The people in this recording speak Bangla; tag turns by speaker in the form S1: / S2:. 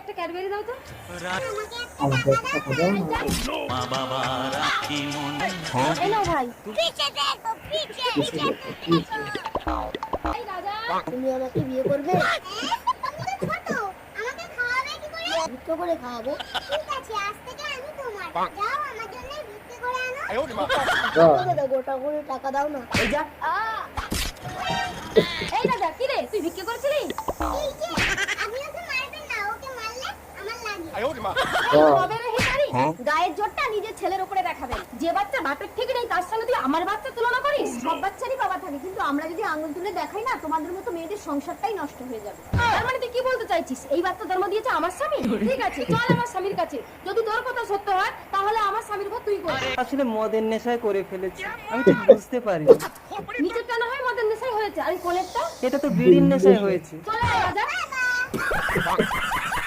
S1: একটা ক্যাডবেরি দাও তো।
S2: আমাকে একটা টাকা দাও না।
S1: এই নাও ভাই।
S2: পিছে দেখো, পিছে।
S1: এই রাজা,
S3: তুমি আমাকে বিয়ে করবে?
S4: তুমি তো ছোট, আমাকে খাওয়াবে কি করে?
S3: ভিক্ষা করে খাওয়াবো।
S4: ঠিক আছে, আজ থেকে আমি তোমার। যাও আমার জন্য ভিক্ষে করে আনো।
S2: দাও।
S3: দাদা গোটা করে টাকা দাও না।
S1: এই যা। এই রাজা, কি রে তুই ভিক্ষা করছিলি?
S4: এই যে, আপনি ওকে মারবেন না, ওকে মারলে আমার লাগে।
S2: দাও।
S1: তবে রে হিসারি, গায়ের জোরটা নিজের ছেলের উপরে দেখাবেন। যে বাচ্চা বাপের থেকে নেই তার সঙ্গে তুই আমার বাচ্চা তুলনা করিস? সব বাচ্চারই বাবা থাকে, কিন্তু আমরা যদি আঙুল তুলে দেখাই না, তোমাদের মতো মেয়েদের সংসারটাই নষ্ট হয়ে যাবে। তার মানে তুই কি বলতে চাইছিস? এই বাচ্চা জন্ম দিয়েছে আমার স্বামী? ঠিক আছে, চল আমার স্বামীর কাছে। যদি তোর কথা সত্য হয় তাহলে আমার স্বামীর ঘর তুই করবি।
S5: আসলে মদের নেশায় করে ফেলেছি, আমি ঠিক বুঝতে পারি।
S1: নিচেরটা না হয় মদের নেশাই হয়েছে, আর এই কোলেরটা?
S5: এটা তো বিড়ির নেশায় হয়েছে।
S1: চলে আয় রাজা।